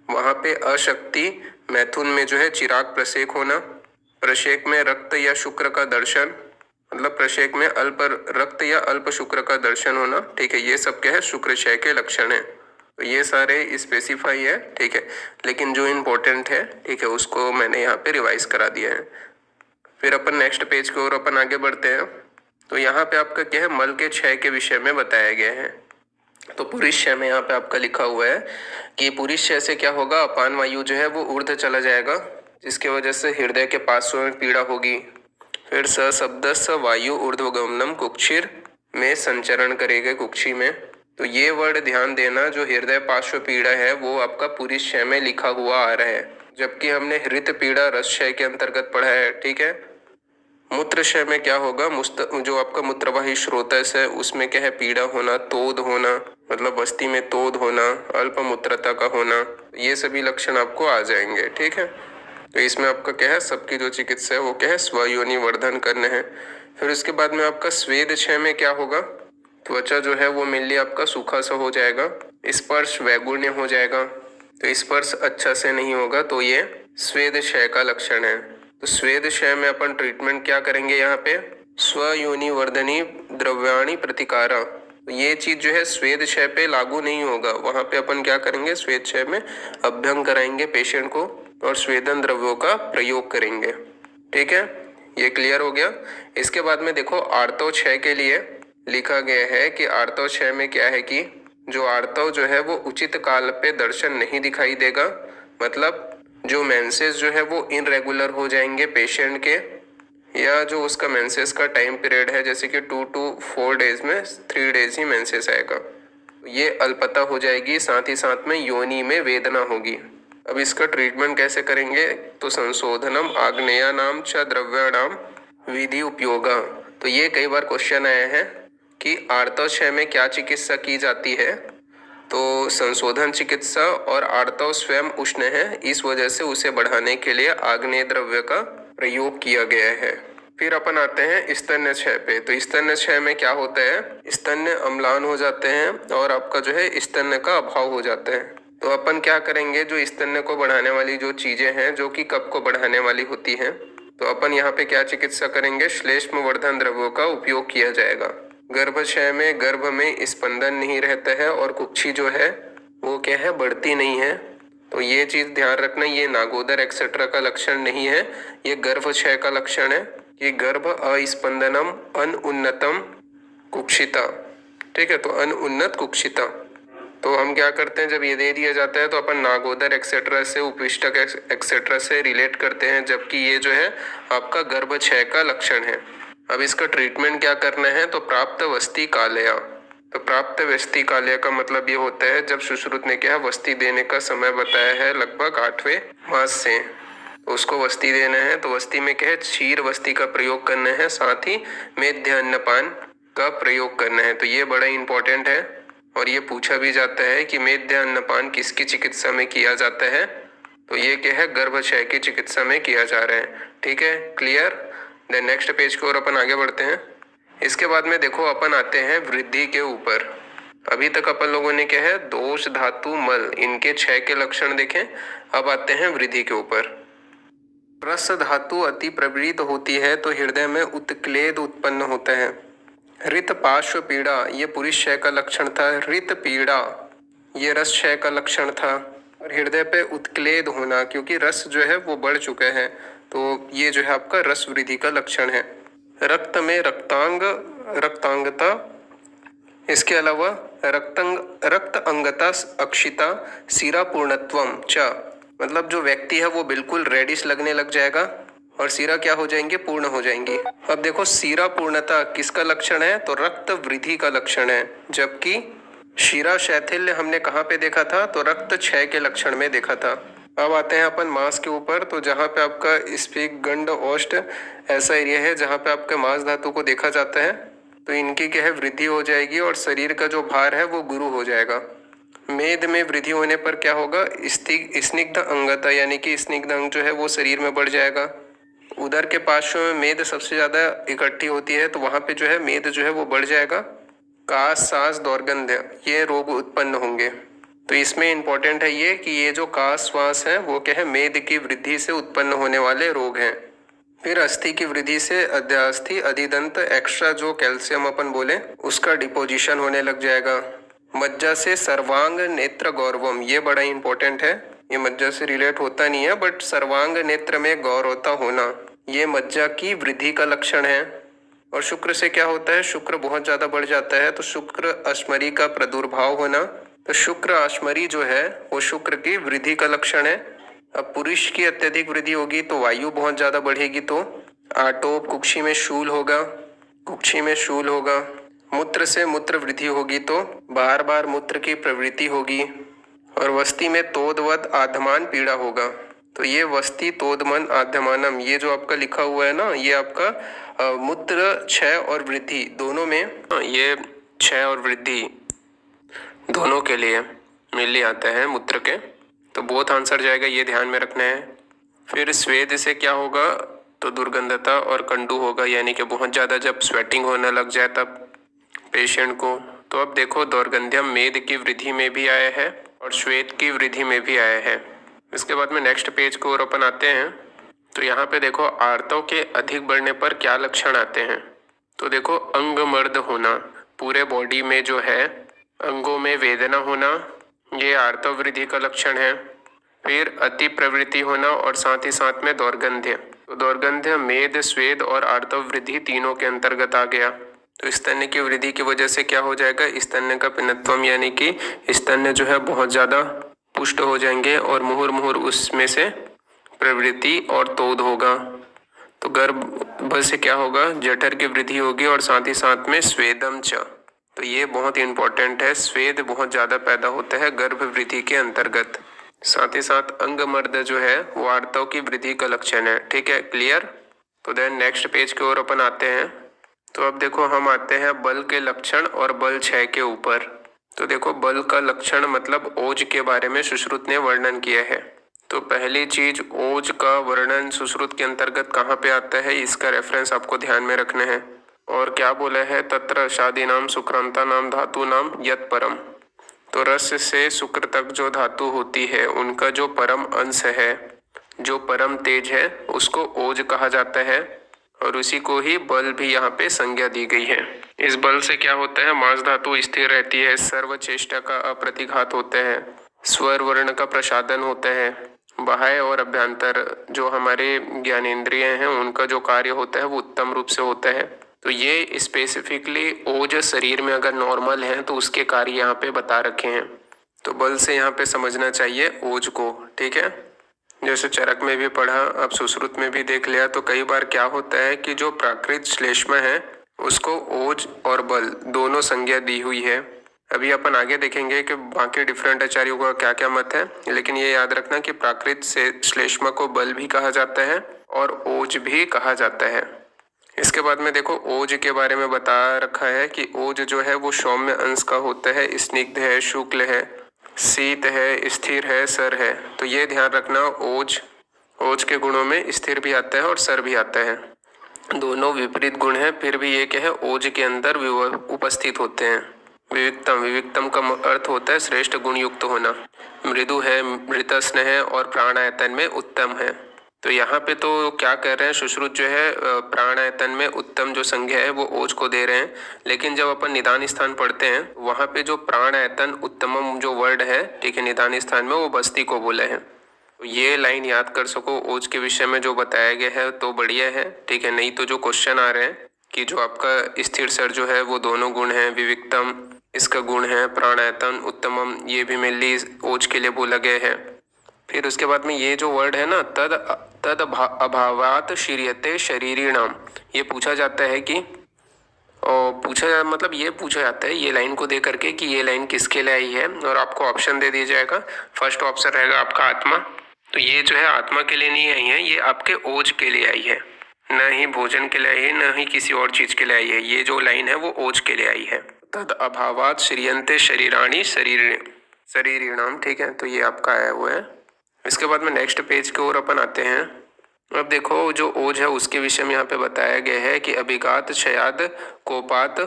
वहां पे अशक्ति, मैथुन में जो है चिराग प्रसेक होना, प्रसेक में रक्त या शुक्र का दर्शन, मतलब प्रसेक में अल्प रक्त या अल्प शुक्र का दर्शन होना, ठीक है, ये सब क्या है शुक्र क्षय के लक्षण है। तो ये सारे स्पेसिफाई है, ठीक है, लेकिन जो इम्पोर्टेंट है, ठीक है, उसको मैंने यहाँ पे रिवाइज करा दिया है। फिर अपन नेक्स्ट पेज की ओर अपन आगे बढ़ते हैं। तो यहाँ पे आपका क्या है, मल के क्षय के विषय में बताया गया है। तो पुरुष क्षय में यहाँ पे आपका लिखा हुआ है कि पुरुष क्षय से क्या होगा, अपान वायु जो है वो ऊर्ध्व चला जाएगा, जिसकी वजह से हृदय के पार्श्व में पीड़ा होगी। फिर स शब्द स वायु ऊर्ध्वगमनम कुक्षिर में संचरण करेगा, कुक्षी में। तो ये वर्ड ध्यान देना, जो हृदय पार्श्व पीड़ा है वो आपका पुरुष क्षय में लिखा हुआ आ रहा है, जबकि हमने हृत पीड़ा रस क्षय के अंतर्गत पढ़ा है, ठीक है। मूत्र क्षय में क्या होगा, जो आपका मूत्रवाही स्रोतस है उसमें क्या है, पीड़ा होना, तोद होना, मतलब बस्ती में तोद होना, अल्प मूत्रता का होना, ये सभी लक्षण आपको आ जाएंगे, ठीक है। तो इसमें आपका क्या है, सबकी जो चिकित्सा है वो क्या है, स्वयोनि वर्धन करने हैं। फिर उसके बाद में आपका स्वेद क्षय में क्या होगा, त्वचा जो है वो मेनली आपका सूखा सा हो जाएगा, स्पर्श वैगुण्य हो जाएगा। तो स्पर्श अच्छा से नहीं होगा, तो ये स्वेद क्षय का लक्षण है। तो स्वेद क्षय में अपन ट्रीटमेंट क्या करेंगे, यहाँ पे स्वयोनि वर्धनी द्रव्याणि प्रतिकारा। तो ये चीज जो है स्वेद क्षय पे लागू नहीं होगा, वहां पे अपन क्या करेंगे, स्वेद क्षय में अभ्यंग कराएंगे पेशेंट को और स्वेदन द्रव्यों का प्रयोग करेंगे, ठीक है। ये क्लियर हो गया। इसके बाद में देखो आर्तव क्षय के लिए लिखा गया है कि आर्तव क्षय में क्या है कि जो आर्तव जो है वो उचित काल पे दर्शन नहीं दिखाई देगा, मतलब जो मेंसेस जो है वो इनरेगुलर हो जाएंगे पेशेंट के, या जो उसका मेंसेस का टाइम पीरियड है जैसे कि 2 to 4 डेज में 3 डेज ही मेंसेस आएगा, ये अल्पता हो जाएगी, साथ ही साथ में योनि में वेदना होगी। अब इसका ट्रीटमेंट कैसे करेंगे, तो संशोधनम आग्नेयानाम च द्रव्याणाम विधि उपयोगा। तो ये कई बार क्वेश्चन आए हैं कि आर्तव क्षय में क्या चिकित्सा की जाती है, तो संशोधन चिकित्सा, और आर्तव स्वयं उष्ण है, इस वजह से उसे बढ़ाने के लिए आग्नेय द्रव्य का प्रयोग किया गया है। फिर अपन आते हैं स्तन्य क्षय पे। तो स्तन्य क्षय में क्या होता है, स्तन्य अम्लान हो जाते हैं और आपका जो है स्तन्य का अभाव हो जाता है। तो अपन क्या करेंगे, जो स्तन्य को बढ़ाने वाली जो चीजें हैं जो कि कफ को बढ़ाने वाली होती हैं, तो अपन यहाँ पे क्या चिकित्सा करेंगे, श्लेष्म वर्धन द्रव्यों का उपयोग किया जाएगा। गर्भाशय में गर्भ में स्पंदन नहीं रहता है और कुक्षी जो है वो क्या है, बढ़ती नहीं है। तो ये चीज ध्यान रखना, ये नागोदर एक्सेट्रा का लक्षण नहीं है, ये गर्भाशय का लक्षण है कि गर्भ अस्पंदनम अनुन्नतम कुक्षिता, ठीक है। तो अनुन्नत कुक्षिता, तो हम क्या करते हैं, जब ये दे दिया जाता है तो अपन नागोदर एक्सेट्रा से, उपविष्टक एक्सेट्रा से रिलेट करते हैं, जबकि ये जो है आपका गर्भाशय का लक्षण है। अब इसका ट्रीटमेंट क्या करना है, तो प्राप्त वस्ती कालया। तो प्राप्त वस्ती कालया का मतलब ये होता है जब सुश्रुत ने क्या वस्ती देने का समय बताया है लगभग 8वें मास से, तो उसको वस्ती देना है। तो वस्ती में क्या है, क्षीर वस्ती का प्रयोग करना है, साथ ही मेध्य अन्नपान का प्रयोग करना है। तो ये बड़ा इंपॉर्टेंट है और ये पूछा भी जाता है कि मेध्य अन्नपान किसकी चिकित्सा में किया जाता है, तो ये क्या है, गर्भाशय की चिकित्सा में किया जा रहा है, ठीक है, क्लियर। देन नेक्स्ट पेज की ओर अपन आगे बढ़ते हैं। इसके बाद में देखो अपन आते हैं वृद्धि के ऊपर। अभी तक अपन लोगों ने क्या है, दोष धातु मल इनके क्षय के लक्षण देखें, अब आते हैं वृद्धि के ऊपर। रस धातु अति प्रवृत्त होती है तो हृदय में उत्क्लेद उत्पन्न होता है। रित पार्श्व पीड़ा ये पुरुष क्षय का लक्षण था, रित पीड़ा ये रस क्षय का लक्षण था, और हृदय पे उत्क्लेद होना क्योंकि रस जो है वो बढ़ चुका है, तो ये जो है आपका रस वृद्धि का लक्षण है। रक्त में रक्तांगता, इसके अलावा रक्त अंगता अक्षिता सीरा पूर्णत्वम च, मतलब जो व्यक्ति है वो बिल्कुल रेडिश लगने लग जाएगा और सीरा क्या हो जाएंगे, पूर्ण हो जाएंगी। अब देखो सीरा पूर्णता किसका लक्षण है, तो रक्त वृद्धि का लक्षण है, जबकि शिरा शैथिल्य हमने कहाँ पे देखा था, तो रक्त क्षय के लक्षण में देखा था। अब आते हैं अपन मांस के ऊपर। तो जहाँ पे आपका स्पीक गंड ओष्ठ ऐसा एरिया है जहाँ पे आपके मांस धातु को देखा जाता है, तो इनकी क्या है, वृद्धि हो जाएगी और शरीर का जो भार है वो गुरु हो जाएगा। मेद में वृद्धि होने पर क्या होगा, स्निग्ध अंगता यानी कि स्निग्ध अंग जो है वो शरीर में बढ़ जाएगा। उदर के पार्श्व में मेद सबसे ज्यादा इकट्ठी होती है, तो वहां पे जो है मेद जो है वो बढ़ जाएगा। काश, सांस, दौर्गंध्य ये रोग उत्पन्न होंगे। तो इसमें इंपॉर्टेंट है ये कि ये जो काश श्वास है वो क्या है, मेद की वृद्धि से उत्पन्न होने वाले रोग हैं। फिर अस्थि की वृद्धि से अध्यास्थि अधिदंत एक्स्ट्रा जो कैल्शियम अपन बोले उसका डिपोजिशन होने लग जाएगा। मज्जा से सर्वांग नेत्र गौरवम, ये बड़ा इंपॉर्टेंट है। ये मज्जा से रिलेट होता नहीं है, बट सर्वांग नेत्र में गौरवता होना ये मज्जा की वृद्धि का लक्षण है। और शुक्र से क्या होता है, शुक्र बहुत ज्यादा बढ़ जाता है तो शुक्र अश्मरी का प्रादुर्भाव होना। तो शुक्र अश्मरी जो है वो शुक्र की वृद्धि का लक्षण है। अब पुरुष की अत्यधिक वृद्धि होगी तो वायु बहुत ज्यादा बढ़ेगी, तो आटोप कुक्षी में शूल होगा, कुक्षी में शूल होगा। मूत्र से मूत्र वृद्धि होगी तो बार बार मूत्र की प्रवृत्ति होगी। और वस्ती में तोदवत आधमान पीड़ा होगा। तो ये वस्ती तोदमन आध्यमानम, ये जो आपका लिखा हुआ है ना, ये आपका मूत्र क्षय और वृद्धि दोनों में, ये क्षय और वृद्धि दोनों के लिए मिल आते हैं मूत्र के। तो बोथ आंसर जाएगा, ये ध्यान में रखना है। फिर स्वेद से क्या होगा, तो दुर्गंधता और कंडू होगा, यानी कि बहुत ज़्यादा जब स्वेटिंग होने लग जाए तब पेशेंट को। तो अब देखो दौर्गंध्यम मेद की वृद्धि में भी आया है और श्वेत की वृद्धि में भी आया है। इसके बाद में नेक्स्ट पेज को और अपन आते हैं। तो यहाँ पे देखो आर्तव के अधिक बढ़ने पर क्या लक्षण आते हैं। तो देखो अंगमर्द होना, पूरे बॉडी में जो है अंगों में वेदना होना, ये आर्तव वृद्धि का लक्षण है। फिर अति प्रवृत्ति होना और साथ ही साथ में दौर्गंध्य। तो दौर्गंध्य मेद स्वेद और आर्तव वृद्धि तीनों के अंतर्गत आ गया। तो स्तन्य की वृद्धि की वजह से क्या हो जाएगा, स्तन्य का पिनत्वम, यानी कि स्तन्य जो है बहुत ज्यादा पुष्ट हो जाएंगे और मुहुर मुहुर उसमें से प्रवृत्ति और तोद होगा। तो गर्भ से क्या होगा, जठर की वृद्धि होगी और साथ ही साथ में स्वेदम च। तो ये बहुत इंपॉर्टेंट है, स्वेद बहुत ज्यादा पैदा होता है गर्भ वृद्धि के अंतर्गत। साथ ही साथ अंगमर्द जो है वो आर्तव की वृद्धि का लक्षण है। ठीक है, क्लियर। तो देन नेक्स्ट पेज की ओर अपन आते हैं। तो अब देखो हम आते हैं बल के लक्षण और बल क्षय के ऊपर। तो देखो बल का लक्षण मतलब ओज के बारे में सुश्रुत ने वर्णन किया है। तो पहली चीज, ओज का वर्णन सुश्रुत के अंतर्गत कहाँ पे आता है, इसका रेफरेंस आपको ध्यान में रखना है। और क्या बोला है, तत्र शादी नाम सुक्रांता नाम धातु नाम यत परम। तो रस से शुक्र तक जो धातु होती है उनका जो परम अंश है, जो परम तेज है, उसको ओज कहा जाता है। और उसी को ही बल भी यहाँ पे संज्ञा दी गई है। इस बल से क्या होता है, मांस धातु स्थिर रहती है, सर्व चेष्टा का अप्रतिघात होता है, स्वर वर्ण का प्रसादन होता है, बाह्य और अभ्यंतर जो हमारे ज्ञानेंद्रिय हैं उनका जो कार्य होता है वो उत्तम रूप से होता है। तो ये स्पेसिफिकली ओज शरीर में अगर नॉर्मल है तो उसके कार्य यहाँ पे बता रखे हैं। तो बल से यहाँ पे समझना चाहिए ओज को। ठीक है, जैसे चरक में भी पढ़ा, अब सुश्रुत में भी देख लिया। तो कई बार क्या होता है कि जो प्राकृत श्लेष्म है उसको ओज और बल दोनों संज्ञा दी हुई है। अभी अपन आगे देखेंगे कि बाकी डिफरेंट आचार्यों का क्या क्या मत है, लेकिन ये याद रखना कि प्राकृत से श्लेष्म को बल भी कहा जाता है और ओज भी कहा जाता है। इसके बाद में देखो ओज के बारे में बता रखा है कि ओज जो है वो सौम्य अंश का होता है, स्निग्ध है, शुक्ल है, शीत है, स्थिर है, सर है। तो ये ध्यान रखना, ओज के गुणों में स्थिर भी आता है और सर भी आता है, दोनों विपरीत गुण है, फिर भी ये क्या है, ओज के अंदर उपस्थित होते हैं। विविक्तम का अर्थ होता है श्रेष्ठ गुण युक्त होना। मृदु है, मृतस्न है और प्राणायतन में उत्तम है। तो यहाँ पे तो क्या कर रहे हैं, सुश्रुत जो है प्राणायतन में उत्तम जो संज्ञा है वो ओज को दे रहे हैं, लेकिन जब अपन निदान स्थान पढ़ते हैं वहाँ पे जो प्राणायतन उत्तमम जो वर्ड है, ठीक है, निदान स्थान में वो बस्ती को बोले हैं। तो ये लाइन याद कर सको, ओज के विषय में जो बताया गया है तो बढ़िया है। ठीक है, नहीं तो जो क्वेश्चन आ रहे हैं कि जो आपका स्थिर सर जो है वो दोनों गुण है, विविक्तम इसका गुण है, प्राणायतन उत्तमम ये भी मेनली ओज के लिए बोला गया है। फिर उसके बाद में ये जो वर्ड है ना, तद अभावात श्रीयते शरीरिणाम, ये पूछा जाता है कि मतलब ये पूछा जाता है ये लाइन को दे करके कि ये लाइन किसके लिए आई है, और आपको ऑप्शन दे दिया जाएगा। फर्स्ट ऑप्शन रहेगा आपका आत्मा। तो ये जो है आत्मा के लिए नहीं आई है, ये आपके ओज के लिए आई है, न ही भोजन के लिए आई है, न ही किसी और चीज के लिए आई है। ये जो लाइन है वो ओज के लिए आई है। तद अभावात श्रीयन्ते शरीराणी शरीरिणाम। ठीक है, तो ये आपका आया हुआ है। इसके बाद में नेक्स्ट पेज की ओर अपन आते हैं। अब देखो जो ओज है उसके विषय में यहाँ पे बताया गया है कि अभिघात क्षयाद कोपात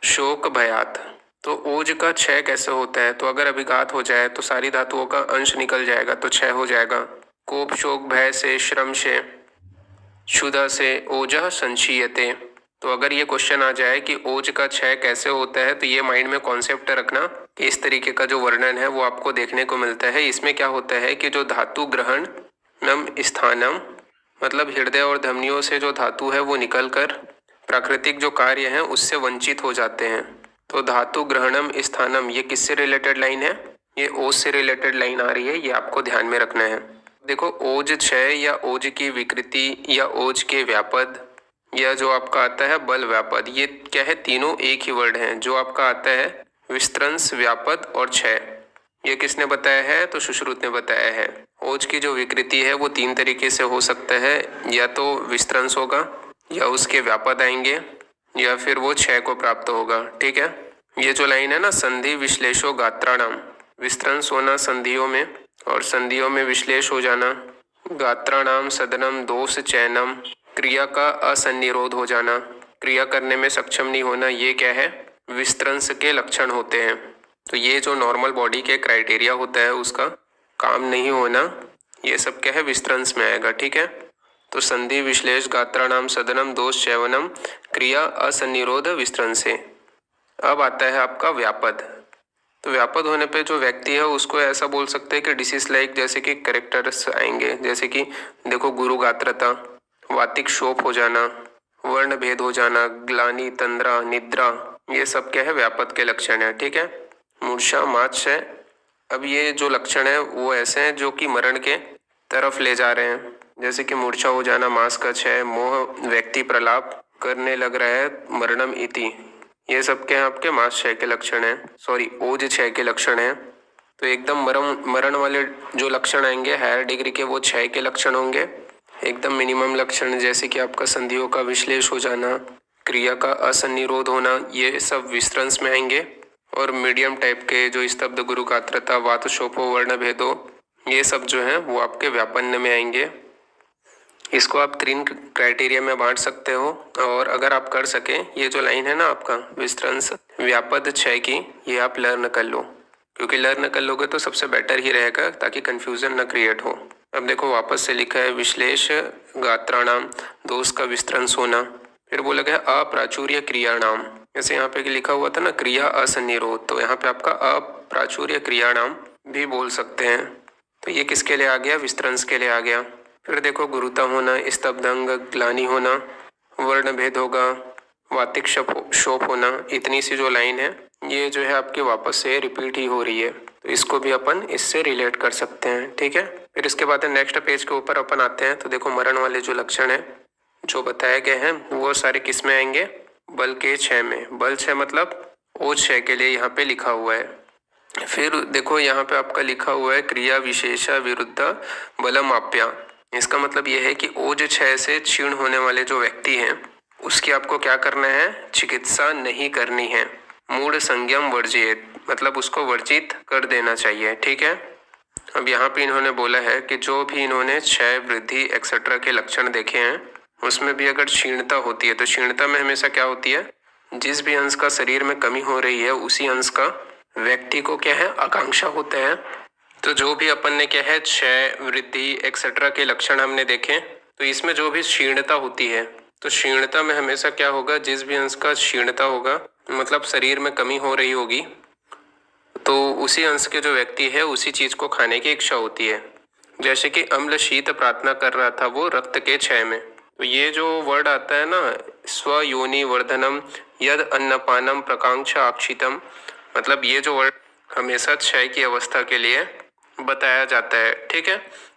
शोक भयात। तो ओज का क्षय कैसे होता है, तो अगर अभिघात हो जाए तो सारी धातुओं का अंश निकल जाएगा तो क्षय हो जाएगा। कोप शोक भय से, श्रम से, क्षुधा से ओजः संशीयते। तो अगर ये क्वेश्चन आ जाए कि ओज का क्षय कैसे होता है, तो ये माइंड में कॉन्सेप्ट रखना कि इस तरीके का जो वर्णन है वो आपको देखने को मिलता है। इसमें क्या होता है कि जो धातु ग्रहणम स्थानम, मतलब हृदय और धमनियों से जो धातु है वो निकलकर प्राकृतिक जो कार्य है उससे वंचित हो जाते हैं। तो धातु ग्रहणम स्थानम, ये किससे रिलेटेड लाइन है? ये ओज से रिलेटेड लाइन आ रही है, ये आपको ध्यान में रखना है। देखो, ओज क्षय या ओज की विकृति या ओज के व्यापद या जो आपका आता है बल व्यापद, ये क्या है? तीनों एक ही वर्ड हैं। जो आपका आता है विस्त्रंस, व्यापद और क्षय, ये किसने बताया है? तो सुश्रुत ने बताया है। ओज की जो विकृति है वो 3 तरीके से हो सकता है, या तो विस्त्रंस होगा, या उसके व्यापद आएंगे, या फिर वो क्षय को प्राप्त होगा। ठीक है, ये जो लाइन है ना, संधि विश्लेषो गात्राणाम, विस्त्रंस होना संधियों में और संधियों में विश्लेष हो जाना, गात्राणाम सदनम दोष चयनम, क्रिया का असन्निरोध हो जाना, क्रिया करने में सक्षम नहीं होना, ये क्या है? विस्त्रंस के लक्षण होते हैं। तो ये जो नॉर्मल बॉडी के क्राइटेरिया होता है उसका काम नहीं होना, ये सब क्या है? विस्त्रंस में आएगा। ठीक है, तो संधि विश्लेष गात्राणाम सदनम दोष चयवनम क्रिया असन्निरोध विस्त्रंसे। अब आता है आपका व्यापद। तो व्यापद होने पे जो व्यक्ति है उसको ऐसा बोल सकते हैं कि डिसीज लाइक, जैसे कि कैरेक्टर्स आएंगे, जैसे कि देखो गुरु गात्रता, वातिक शोप हो जाना, वर्ण भेद हो जाना, ग्लानि, तंद्रा, निद्रा, ये सब क्या है? व्यापद के लक्षण है। ठीक है, मूर्छा, मात्सर्य, अब ये जो लक्षण है वो ऐसे हैं जो कि मरण के तरफ ले जा रहे हैं, जैसे कि मूर्छा हो जाना, मांस का क्षय, मोह, व्यक्ति प्रलाप करने लग रहा है, मरणम इति, ये सब के आपके मांस क्षय के लक्षण है, सॉरी ओज क्षय के लक्षण है। तो एकदम मरण वाले जो लक्षण आएंगे हायर डिग्री के, वो क्षय के लक्षण होंगे। एकदम मिनिमम लक्षण जैसे कि आपका संधियों का विश्लेष हो जाना, क्रिया का असन्निरोध होना, ये सब विस्त्रंस में आएंगे। और मीडियम टाइप के जो स्तब्ध गुरु गात्रता, वात शोपो, वर्ण भेदो, ये सब जो है वो आपके व्यापन्न में आएंगे। इसको आप 3 क्राइटेरिया में बांट सकते हो। और अगर आप कर सके, ये जो लाइन है ना आपका विस्त्रंस व्यापद क्षय की, ये आप लर्न कर लो, क्योंकि लर्न कर लोगे तो सबसे बेटर ही रहेगा, ताकि कंफ्यूजन न क्रिएट हो। अब देखो वापस से लिखा है विश्लेष गात्राणाम दोष का विस्त्रंस होना, फिर बोला गया अप्राचुर्य क्रियाणाम, जैसे यहाँ पे लिखा हुआ था ना क्रिया असन्निरोध, तो यहाँ पे आपका अप्राचुर्य क्रियाणाम भी बोल सकते हैं। तो ये किसके लिए आ गया? विस्त्रंस के लिए आ गया। फिर देखो गुरुता होना, स्तब्धंग, ग्लानि होना, वर्ण भेद होगा, वातिक शोप होना, इतनी सी जो लाइन है ये जो है आपके वापस से रिपीट ही हो रही है, तो इसको भी अपन इससे रिलेट कर सकते हैं। ठीक है, फिर इसके बाद नेक्स्ट पेज के ऊपर अपन आते हैं। तो देखो मरण वाले जो लक्षण है जो बताए गए हैं वो सारे किस में आएंगे? बल के क्षय में। बल क्षय मतलब ओज क्षय के लिए यहाँ पे लिखा हुआ है। फिर देखो यहाँ पे आपका लिखा हुआ है क्रिया विशेषा विरुद्ध बलमाप्या, इसका मतलब यह है कि ओज क्षय से क्षीण होने वाले जो व्यक्ति हैं उसकी आपको क्या करना है? चिकित्सा नहीं करनी है। मूढ़ संज्ञम वर्जित, मतलब उसको वर्जित कर देना चाहिए। ठीक है, अब यहाँ पे इन्होंने बोला है कि जो भी इन्होंने क्षय, वृद्धि एक्सेट्रा के लक्षण देखे हैं उसमें भी अगर क्षीणता होती है, तो क्षीणता में हमेशा क्या होती है? जिस भी अंश का शरीर में कमी हो रही है उसी अंश का व्यक्ति को क्या है? आकांक्षा होता है। तो जो भी अपन ने क्या है क्षय, वृद्धि एक्सेट्रा के लक्षण हमने देखे, तो इसमें जो भी क्षीणता होती है, तो क्षीणता में हमेशा क्या होगा? जिस भी अंश का क्षीणता होगा, मतलब शरीर में कमी हो रही होगी, तो उसी अंश के जो व्यक्ति है उसी चीज को खाने की इच्छा होती है। जैसे कि अम्ल शीत प्रार्थना कर रहा था वो रक्त के क्षय में। तो ये जो वर्ड आता है ना, स्वयोनि वर्धनम यद अन्नपानम प्रकांक्षा आक्षितम, मतलब ये जो वर्ड हमेशा क्षय की अवस्था के लिए बताया जाता है। ठीक है,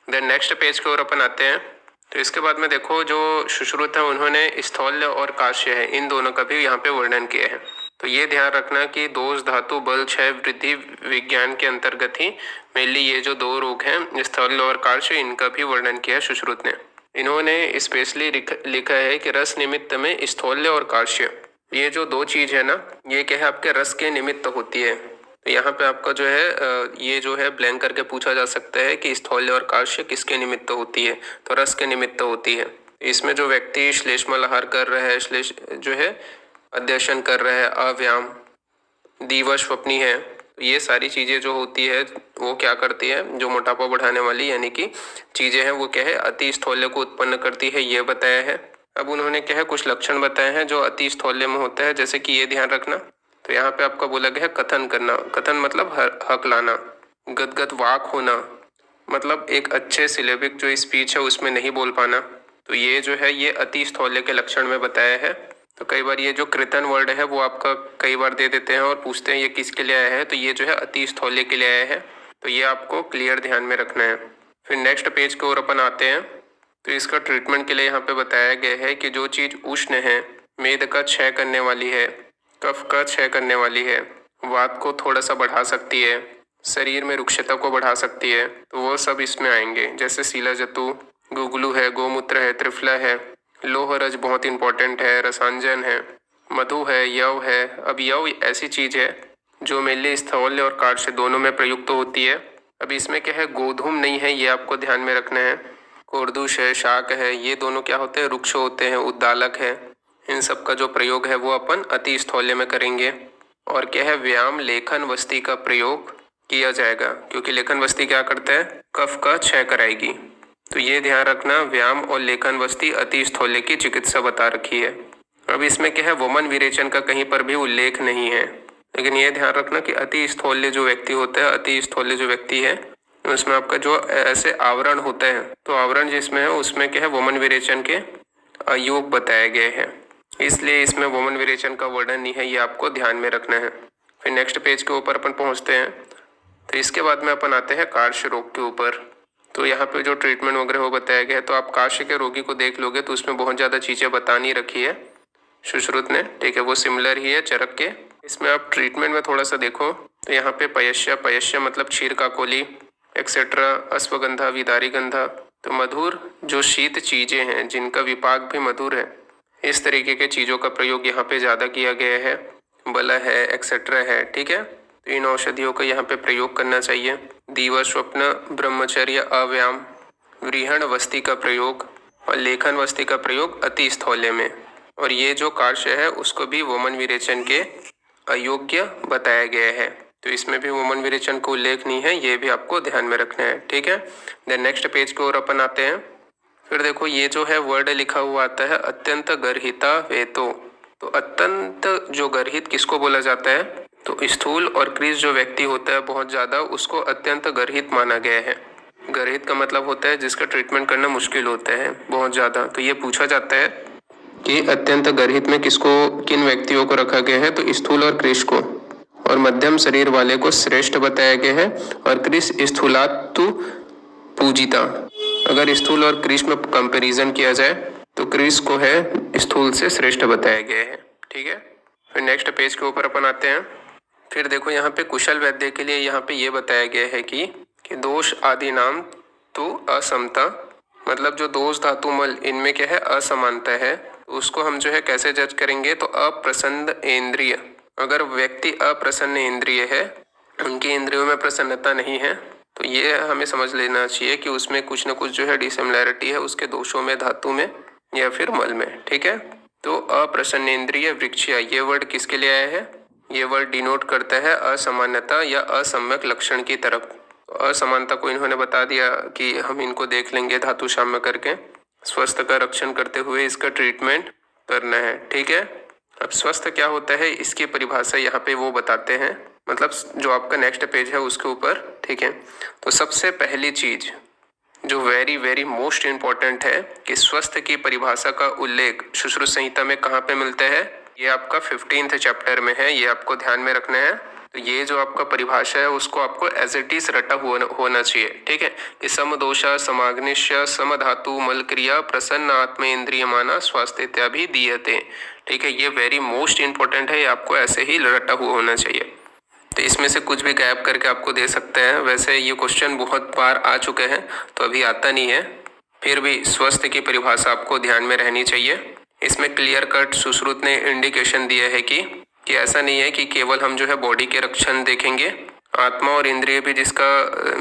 देन नेक्स्ट पेज की ओर अपन आते हैं। तो इसके बाद में देखो जो सुश्रुत है उन्होंने स्थौल्य और काश्य है, इन दोनों का भी यहाँ पे वर्णन किया है। तो ये ध्यान रखना कि दोष, धातु, बल, क्षय, वृद्धि विज्ञान के अंतर्गत ही मेनली ये जो 2 रोग हैं स्थौल्य और काश्य, इनका भी वर्णन किया है सुश्रुत ने। इन्होंने स्पेशली लिखा है कि रस निमित्त में स्थौल्य और काश्य, ये जो 2 चीज है ना, ये क्या है? आपके रस के निमित्त होती है। तो यहाँ पे आपका जो है ये जो है ब्लैंक करके पूछा जा सकता है कि स्थौल्य और काश्य किसके निमित्त होती है? तो रस के निमित्त होती है। इसमें जो व्यक्ति श्लेष्मल आहार कर रहा है, श्लेष जो है अध्यशन कर रहा है, अव्याम, दिवश स्वप्नी है, तो ये सारी चीजें जो होती है वो क्या करती है? जो मोटापा बढ़ाने वाली यानी कि चीजें हैं वो क्या है? अति स्थौल्य को उत्पन्न करती है, ये बताया है। अब उन्होंने क्या है कुछ लक्षण बताए हैं जो अति स्थौल्य में होते हैं, जैसे कि ये ध्यान रखना। तो यहाँ पे आपका बोला गया है कथन करना। कथन मतलब हक लाना। गदगद वाक होना मतलब एक अच्छे सिलेबिक जो स्पीच है उसमें नहीं बोल पाना। तो ये जो है ये अति स्थौल्य के लक्षण में बताया है। तो कई बार ये जो कृतन वर्ड है वो आपका कई बार दे देते हैं और पूछते हैं ये किसके लिए आया है, तो ये जो है अति स्थौल्य के लिए आया है। तो ये आपको क्लियर ध्यान में रखना है। फिर नेक्स्ट पेज की ओर अपन आते हैं। तो इसका ट्रीटमेंट के लिए यहाँ पे बताया गया है कि जो चीज उष्ण है, मेद का क्षय करने वाली है, कफ का क्षय करने वाली है, वात को थोड़ा सा बढ़ा सकती है, शरीर में रुक्षता को बढ़ा सकती है, तो वो सब इसमें आएंगे। जैसे सीलाजतु, गुगलू है, गोमूत्र है, त्रिफला है, लोह रज बहुत इंपॉर्टेंट है, रसांजन है, मधु है, यव है। अब यव ऐसी चीज है जो मेले स्थौल्य और कार्य दोनों में प्रयुक्त होती है। अब इसमें क्या है गोधूम नहीं है, ये आपको ध्यान में रखना है। कोरदूष है, शाक है, ये दोनों क्या होते हैं रुक्ष होते हैं, उद्दालक है। इन सब का जो प्रयोग है वो अपन अति स्थौल्य में करेंगे। और क्या है व्यायाम लेखन वस्ती का प्रयोग किया जाएगा, क्योंकि लेखन वस्ती क्या करता है कफ का क्षय कराएगी। तो ये ध्यान रखना, व्यायाम और लेखन वस्ती अति स्थौल्य की चिकित्सा बता रखी है। अब इसमें क्या है वमन विरेचन का कहीं पर भी उल्लेख नहीं है, लेकिन ये ध्यान रखना कि अति स्थौल्य जो व्यक्ति होता है, अति स्थौल्य जो व्यक्ति है उसमें आपका जो ऐसे आवरण होते हैं, तो आवरण जिसमें है उसमें क्या है वमन विरेचन के अयोग बताए गए हैं, इसलिए इसमें वमन विरेचन का वर्णन नहीं है, ये आपको ध्यान में रखना है। फिर नेक्स्ट पेज के ऊपर अपन पहुंचते हैं। तो इसके बाद में अपन आते हैं कार्श रोग के ऊपर। तो यहाँ पे जो ट्रीटमेंट वगैरह वो बताया गया है। तो आप काश के रोगी को देख लोगे तो उसमें बहुत ज़्यादा चीज़ें बता नहीं रखी है सुश्रुत ने, ठीक है, वो सिमिलर ही है चरक के। इसमें आप ट्रीटमेंट में थोड़ा सा देखो तो यहाँ पे पयस्या मतलब क्षीर काकोली एक्सेट्रा, अश्वगंधा, विदारी गंधा। तो मधुर जो शीत चीजें हैं जिनका विपाक भी मधुर है, इस तरीके के चीजों का प्रयोग यहाँ पे ज्यादा किया गया है। बला है एक्सेट्रा है, ठीक है। तो इन औषधियों का यहाँ पे प्रयोग करना चाहिए। दीवा स्वप्न ब्रह्मचर्य अव्यायाम व्रीहण वस्ती का प्रयोग और लेखन वस्ती का प्रयोग अति स्थौल्य में। और ये जो कार्य है उसको भी वमन विरेचन के अयोग्य बताया गया है, तो इसमें भी वमन विरेचन का उल्लेख नहीं है, ये भी आपको ध्यान में रखना है, ठीक है। देन नेक्स्ट पेज की ओर अपन आते हैं। फिर देखो ये जो है वर्ड लिखा हुआ आता है अत्यंत गर्हिता वेतो। तो अत्यंत जो गर्हित किसको बोला जाता है, तो स्थूल और क्रीज जो व्यक्ति होता है बहुत ज्यादा, उसको अत्यंत गर्हित माना गया है। गर्हित का मतलब होता है जिसका ट्रीटमेंट करना मुश्किल होता है बहुत ज्यादा। तो ये पूछा जाता है कि अत्यंत गर्हित में किसको, किन व्यक्तियों को रखा गया है, तो स्थूल और कृष को। और मध्यम शरीर वाले को श्रेष्ठ बताया गया है। और कृष स्थूलातु पूजिता, अगर स्थूल और कृष में कंपैरिजन किया जाए तो कृष को है स्थूल से श्रेष्ठ बताया गया है, ठीक है। फिर नेक्स्ट पेज के ऊपर अपन आते हैं। फिर देखो यहाँ पे कुशल वैद्य के लिए यहाँ पे ये बताया गया है कि दोष आदि नाम तो असमता, मतलब जो दोष धातु मल इनमें क्या है असमानता है, उसको हम जो है कैसे जज करेंगे, तो अप्रसन्न इंद्रिय, अगर व्यक्ति अप्रसन्न इंद्रिय है, उनकी इंद्रियों में प्रसन्नता नहीं है, तो ये हमें समझ लेना चाहिए कि उसमें कुछ न कुछ जो है डिसिमिलैरिटी है उसके दोषों में, धातु में या फिर मल में, ठीक है। तो अप्रसन्न इंद्रिय वृक्षया, ये वर्ड किसके लिए आया है, ये वर्ड डिनोट करता है असामान्यता या असम्यक लक्षण की तरफ। असमानता को इन्होंने बता दिया कि हम इनको देख लेंगे धातु साम्य करके, स्वस्थ का रक्षण करते हुए इसका ट्रीटमेंट करना है, ठीक है। अब स्वस्थ क्या होता है इसकी परिभाषा यहाँ पे वो बताते हैं, मतलब जो आपका नेक्स्ट पेज है उसके ऊपर, ठीक है। तो सबसे पहली चीज जो वेरी वेरी मोस्ट इम्पोर्टेंट है कि स्वस्थ की परिभाषा का उल्लेख सुश्रुत संहिता में कहाँ पे मिलता है, ये आपका 15th चैप्टर में है, ये आपको ध्यान में रखना है। तो ये जो आपका परिभाषा है उसको आपको एज इट इज रटा होना चाहिए, ठीक है। कि समदोषा समाग्निश्य समधातु मल क्रिया प्रसन्न आत्म इंद्रिय माना स्वास्थ्य इत्यादि दीयते, ठीक है। ये वेरी मोस्ट इंपॉर्टेंट है, ये आपको ऐसे ही रटा हुआ होना चाहिए। तो इसमें से कुछ भी गायब करके आपको दे सकते हैं। वैसे ये क्वेश्चन बहुत बार आ चुके हैं तो अभी आता नहीं है, फिर भी स्वस्थ की परिभाषा आपको ध्यान में रहनी चाहिए। इसमें क्लियर कट सुश्रुत ने इंडिकेशन दिया है कि ऐसा नहीं है कि केवल हम जो है बॉडी के रक्षण देखेंगे, आत्मा और इंद्रिय भी जिसका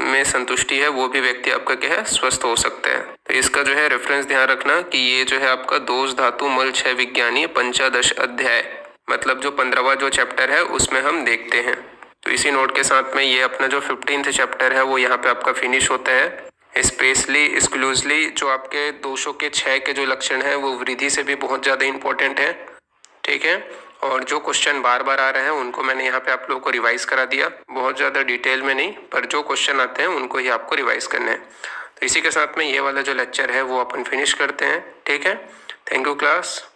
में संतुष्टि है वो भी व्यक्ति आपका क्या है स्वस्थ हो सकता है। तो इसका जो है रेफरेंस ध्यान रखना कि ये जो है आपका दोष धातु मल क्षय विज्ञानी 15 अध्याय, मतलब जो 15वां जो चैप्टर है उसमें हम देखते हैं। तो इसी नोट के साथ में ये अपना जो 15th चैप्टर है वो यहाँ पे आपका फिनिश होता है। स्पेशली एक्सक्लूसिवली जो आपके दोषों के 6 के जो लक्षण हैं वो वृद्धि से भी बहुत ज़्यादा इंपॉर्टेंट है, ठीक है। और जो क्वेश्चन बार बार आ रहे हैं उनको मैंने यहाँ पे आप लोगों को रिवाइज करा दिया, बहुत ज़्यादा डिटेल में नहीं, पर जो क्वेश्चन आते हैं उनको ही आपको रिवाइज करने हैं। तो इसी के साथ में ये वाला जो लेक्चर है वो अपन फिनिश करते हैं, ठीक है। Thank you class.